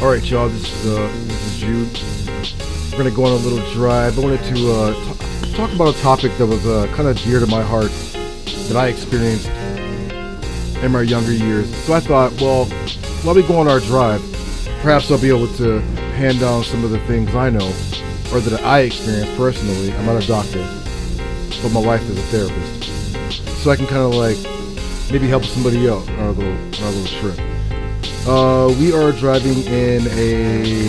Alright y'all, this is Jude. We're going to go on a little drive. I wanted to talk about a topic that was kind of dear to my heart that I experienced in my younger years. So I thought, well, while we go on our drive, perhaps I'll be able to hand down some of the things I know or that I experienced personally. I'm not a doctor, but my wife is a therapist. So I can kind of like maybe help somebody out on our little trip. We are driving in a,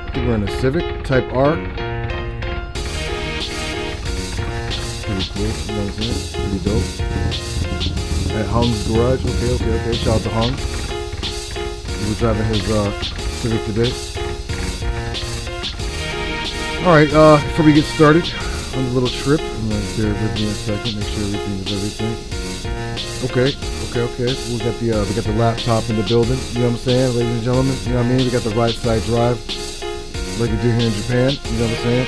I think we're in a Civic Type R. Pretty cool, you know what I'm saying? Pretty dope. At Hung's Garage, okay, shout out to Hung. He was driving his Civic today. Alright, before we get started on the little trip, I'm going to bear with me a second, make sure everything is everything. Okay. We got the laptop in the building, you know what I'm saying, ladies and gentlemen, you know what I mean? We got the right side drive, like we do here in Japan, you know what I'm saying?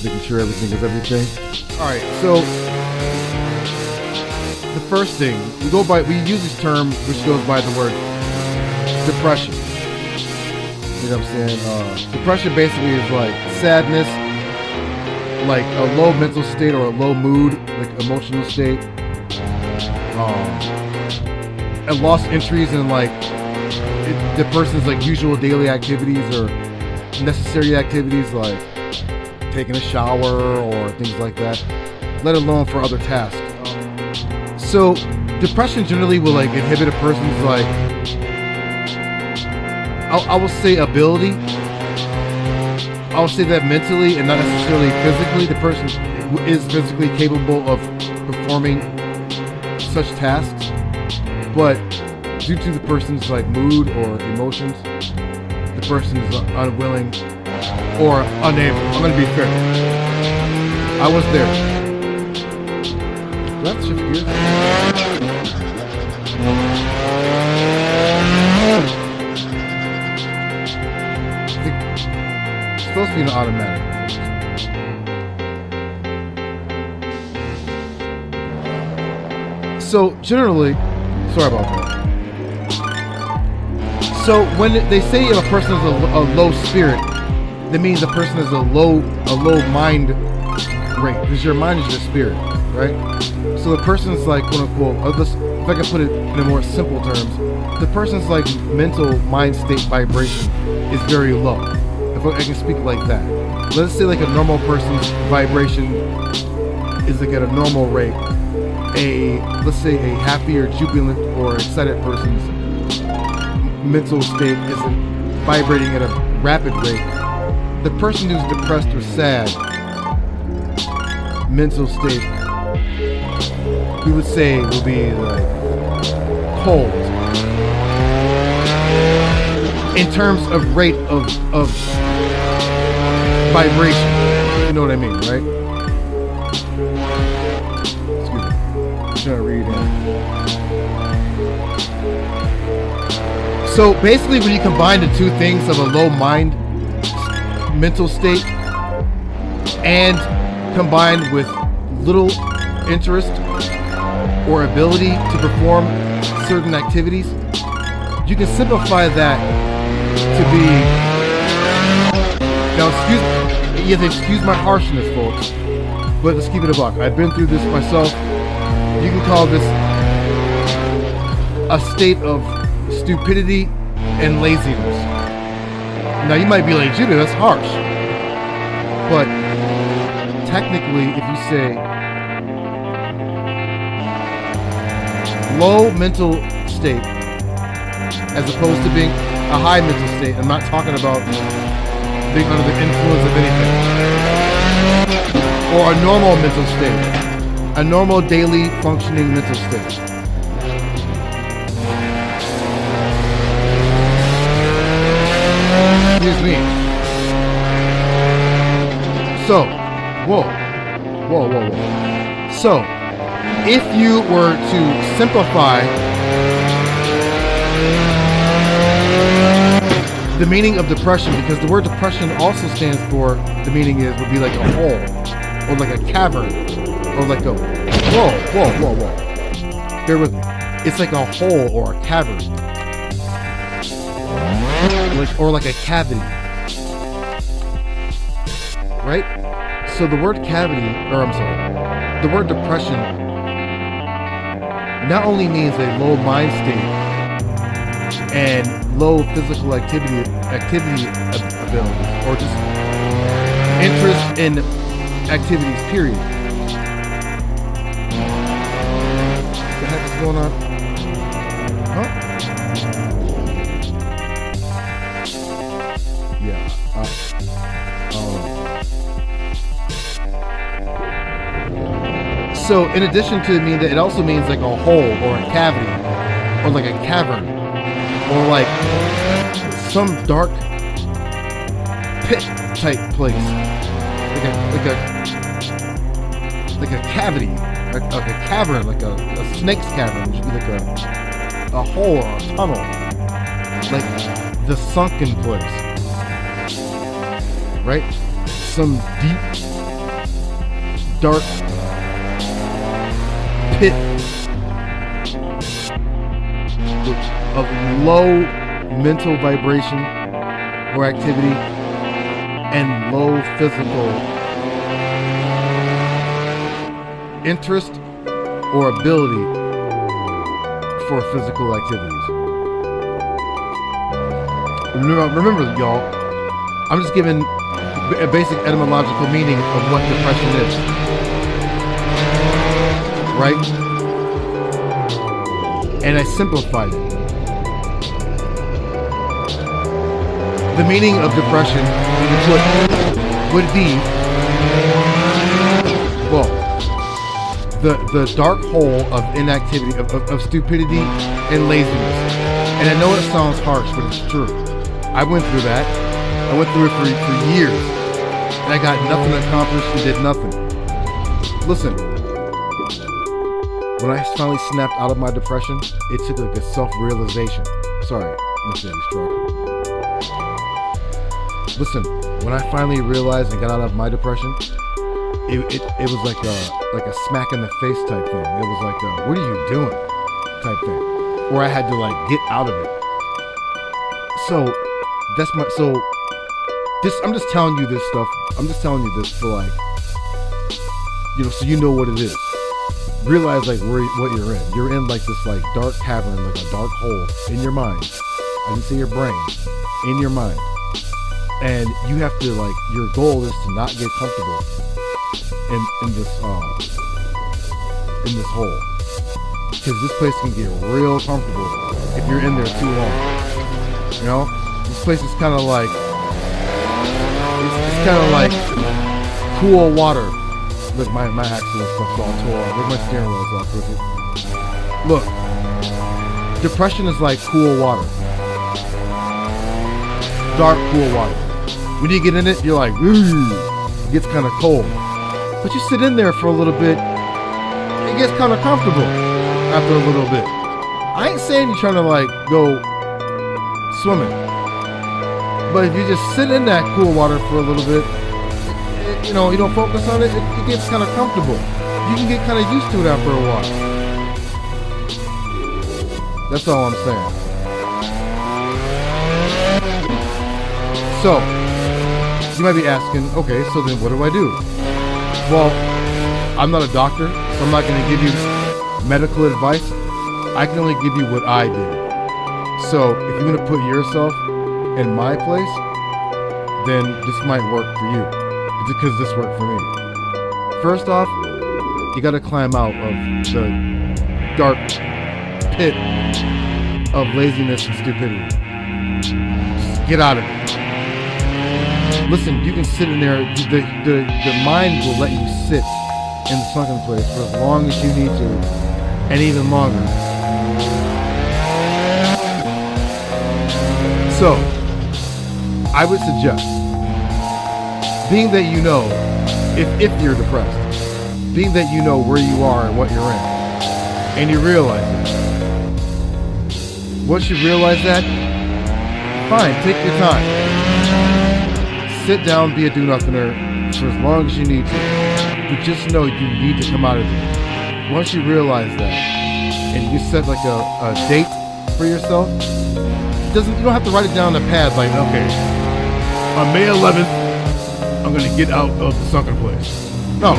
Making sure everything is everything. Alright, so the first thing, we use this term which goes by the word depression. You know what I'm saying? Depression basically is like sadness, like a low mental state or a low mood, like emotional state, and lost entries in like the person's like usual daily activities or necessary activities like taking a shower or things like that, let alone for other tasks. So depression generally will like inhibit a person's like, I will say ability. I will say that mentally and not necessarily physically, the person is physically capable of performing such tasks, but due to the person's like mood or emotions, the person is unwilling or unable. I'm gonna be fair. I was there. Do I have to shift gears? Supposed to be an automatic. So generally, sorry about that. So when they say if a person is a low spirit, that means a person is a low mind rate, because your mind is your spirit, right? So the person's like, quote unquote, if I can put it in more simple terms, the person's like mental mind state vibration is very low. I can speak like that. Let's say like a normal person's vibration is like at a normal rate. Let's say a happy or jubilant or excited person's mental state is vibrating at a rapid rate. The person who's depressed or sad mental state, we would say, will be like cold. In terms of rate of vibration, you know what I mean, right? Excuse me, I'm trying to read in. So basically when you combine the two things of a low mental state and combined with little interest or ability to perform certain activities, you can simplify that to be, now you have to excuse my harshness, folks, but let's keep it a buck. I've been through this myself. You can call this a state of stupidity and laziness. Now you might be like, Judah, that's harsh. But technically, if you say low mental state as opposed to being a high mental state, I'm not talking about being under the influence of anything, or a normal mental state, a normal daily functioning mental state. Excuse me. So, whoa. So, if you were to simplify the meaning of depression, because the word depression also stands for, the meaning would be like a hole, or like a cavern, or like a, whoa. Bear with me. it's like a hole or a cavern, or like a cavity, right? So the word cavity, or I'm sorry, the word depression not only means a low mind state and low physical activity abilities, or just interest in activities, period. What the heck is going on? Huh? Yeah. So in addition to mean that, it also means like a hole or a cavity or like a cavern or like some dark pit type place, like a cavity, like a cavern, like a snake's cavern, which would be like a hole or a tunnel, like the sunken place, right? Some deep, dark pit of low mental vibration or activity and low physical interest or ability for physical activities. Remember, y'all, I'm just giving a basic etymological meaning of what depression is, right? And I simplified it. The meaning of depression would be, well, the dark hole of inactivity, of stupidity and laziness. And I know it sounds harsh, but it's true. I went through that. I went through it for years. And I got nothing accomplished and did nothing. Listen, when I finally snapped out of my depression, it took like a self-realization. Sorry, Mr. Stroke. Listen, when I finally realized and got out of my depression, it was like a smack in the face type thing. It was like a, what are you doing type thing, where I had to like get out of it. So I'm just telling you this stuff. I'm just telling you this for like, so you know what it is. Realize like what you're in. You're in like this like dark cavern, like a dark hole in your mind. I didn't say your brain, in your mind. And you have to like, your goal is to not get comfortable in this hole, because this place can get real comfortable if you're in there too long. This place is kind of like, it's kind of like cool water. Look, my axle and stuff's all tore off. Look, my steering wheel's all crooked. Look, depression is like cool water, dark cool water. When you get in it, you're like, ooh, it gets kind of cold. But you sit in there for a little bit, it gets kind of comfortable after a little bit. I ain't saying you're trying to like go swimming, but if you just sit in that cool water for a little bit, you don't focus on it, it gets kind of comfortable. You can get kind of used to it after a while. That's all I'm saying. So, you might be asking, okay, so then what do I do? Well, I'm not a doctor, so I'm not going to give you medical advice. I can only give you what I did. So if you're going to put yourself in my place, then this might work for you, because this worked for me. First off, you got to climb out of the dark pit of laziness and stupidity. Just get out of it. Listen, you can sit in there, the mind will let you sit in the sunken place for as long as you need to, and even longer. So, I would suggest, being that you know, if you're depressed, being that you know where you are and what you're in, and you realize it. Once you realize that, fine, take your time. Sit down, be a do-nothinger for as long as you need to. But just know you need to come out of it. Once you realize that, and you set like a date for yourself, you don't have to write it down on a pad like, okay, on May 11th, I'm gonna get out of the sunken place. No.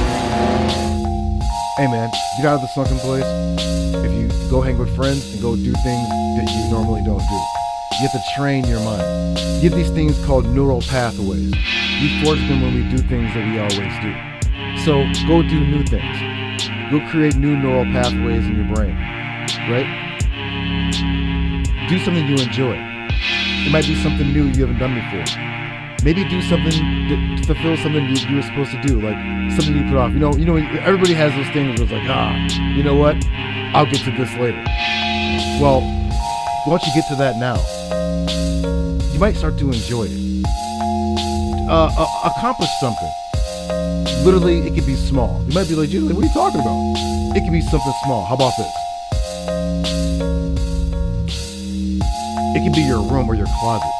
Hey man, get out of the sunken place. If you go hang with friends and go do things that you normally don't do. You have to train your mind. You have these things called neural pathways. We forge them when we do things that we always do. So go do new things. Go create new neural pathways in your brain, right? Do something you enjoy. It might be something new you haven't done before. Maybe do something to fulfill something you were supposed to do, like something you put off. You know, everybody has those things where it's like, you know what? I'll get to this later. Well, once you get to that now, you might start to enjoy it. Accomplish something. Literally, it could be small. You might be like, Julie, what are you talking about? It could be something small. How about this? It could be your room or your closet.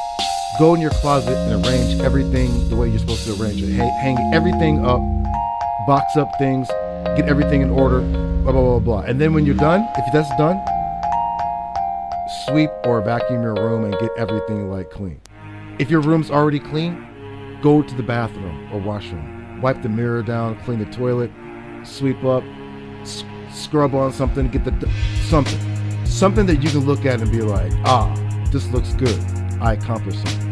Go in your closet and arrange everything the way you're supposed to arrange it. Hang everything up, box up things, get everything in order, blah, blah, blah, blah. And then when you're done, if that's done, sweep or vacuum your room and get everything like clean. If your room's already clean, go to the bathroom or washroom. Wipe the mirror down, clean the toilet, sweep up, scrub on something, get something that you can look at and be like, this looks good. I accomplished something.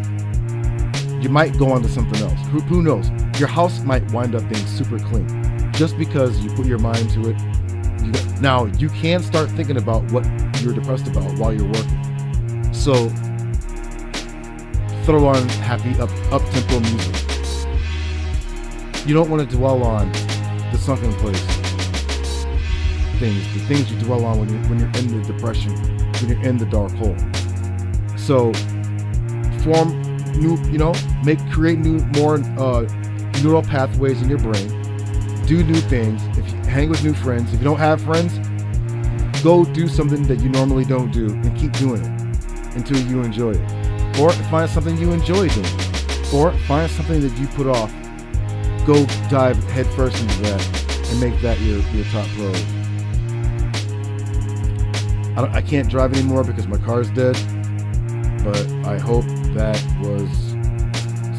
You might go on to something else. Who knows? Your house might wind up being super clean just because you put your mind to it. Now, you can start thinking about what you're depressed about while you're working. So, throw on happy up-tempo music. You don't want to dwell on the sunken place things, the things you dwell on when you're in the depression, when you're in the dark hole. So, form new, create more neural pathways in your brain. Do new things. If you hang with new friends, if you don't have friends, go do something that you normally don't do and keep doing it until you enjoy it. Or find something you enjoy doing. Or find something that you put off. Go dive headfirst into that and make that your top priority. I can't drive anymore because my car's dead, but I hope that was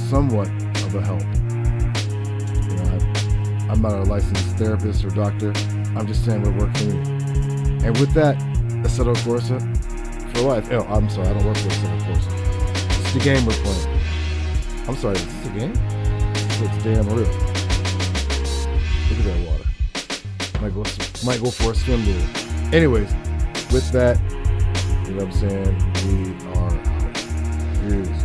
somewhat of a help. I'm not a licensed therapist or doctor. I'm just saying what worked for me. And with that, Assetto Corsa for life. Oh, I'm sorry, I don't work for Assetto Corsa. It's the game we're playing. I'm sorry, is this a game? It's damn real. Look at that water. Might go for a swim there. Anyways, with that, you know what I'm saying? We are out. Peace.